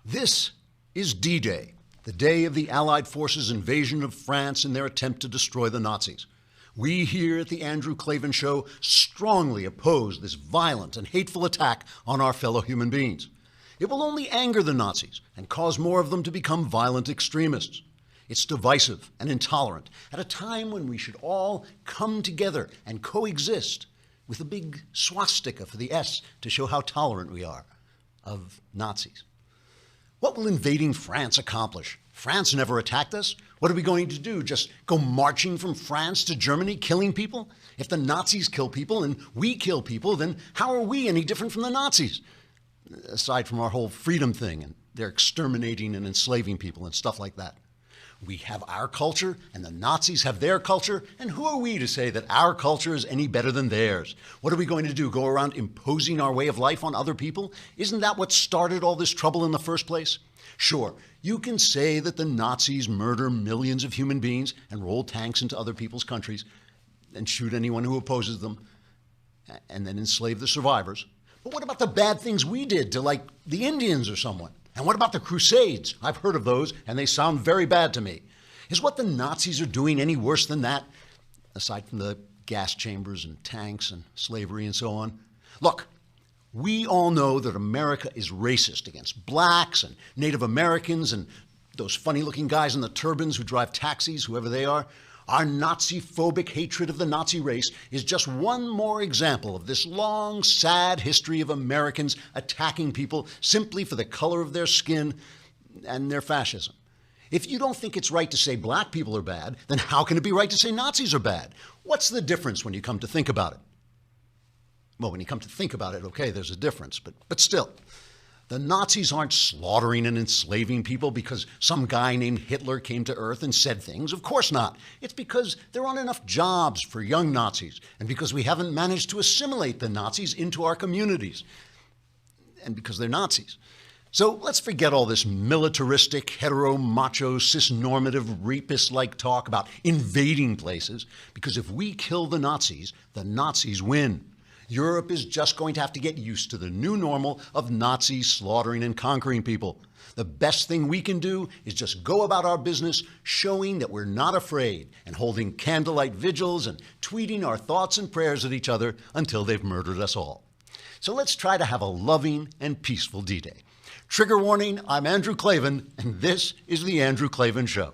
This is D-Day, the day of the Allied forces' invasion of France in their attempt to destroy the Nazis. We here at the Andrew Klavan Show strongly oppose this violent and hateful attack on our fellow human beings. It will only anger the Nazis and cause more of them to become violent extremists. It's divisive and intolerant at a time when we should all come together and coexist with a big swastika for the S to show how tolerant we are of Nazis. What will invading France accomplish? France never attacked us. What are we going to do? Just go marching from France to Germany, killing people? If the Nazis kill people and we kill people, then how are we any different from the Nazis? Aside from our whole freedom thing, and they're exterminating and enslaving people and stuff like that. We have our culture, and the Nazis have their culture, and who are we to say that our culture is any better than theirs? What are we going to do, go around imposing our way of life on other people? Isn't that what started all this trouble in the first place? Sure, you can say that the Nazis murder millions of human beings and roll tanks into other people's countries and shoot anyone who opposes them and then enslave the survivors. But what about the bad things we did to, like, the Indians or someone? And what about the Crusades? I've heard of those, and they sound very bad to me. Is what the Nazis are doing any worse than that, aside from the gas chambers and tanks and slavery and so on? Look, we all know that America is racist against blacks and Native Americans and those funny-looking guys in the turbans who drive taxis, whoever they are. Our Nazi-phobic hatred of the Nazi race is just one more example of this long, sad history of Americans attacking people simply for the color of their skin and their fascism. If you don't think it's right to say black people are bad, then how can it be right to say Nazis are bad? What's the difference when you come to think about it? Well, when you come to think about it, okay, there's a difference, but still. The Nazis aren't slaughtering and enslaving people because some guy named Hitler came to Earth and said things. Of course not. It's because there aren't enough jobs for young Nazis, and because we haven't managed to assimilate the Nazis into our communities, and because they're Nazis. So let's forget all this militaristic, hetero-macho, cis-normative, rapist-like talk about invading places, because if we kill the Nazis win. Europe is just going to have to get used to the new normal of Nazis slaughtering and conquering people. The best thing we can do is just go about our business showing that we're not afraid and holding candlelight vigils and tweeting our thoughts and prayers at each other until they've murdered us all. So let's try to have a loving and peaceful D-Day. Trigger warning, I'm Andrew Klavan, and this is The Andrew Klavan Show.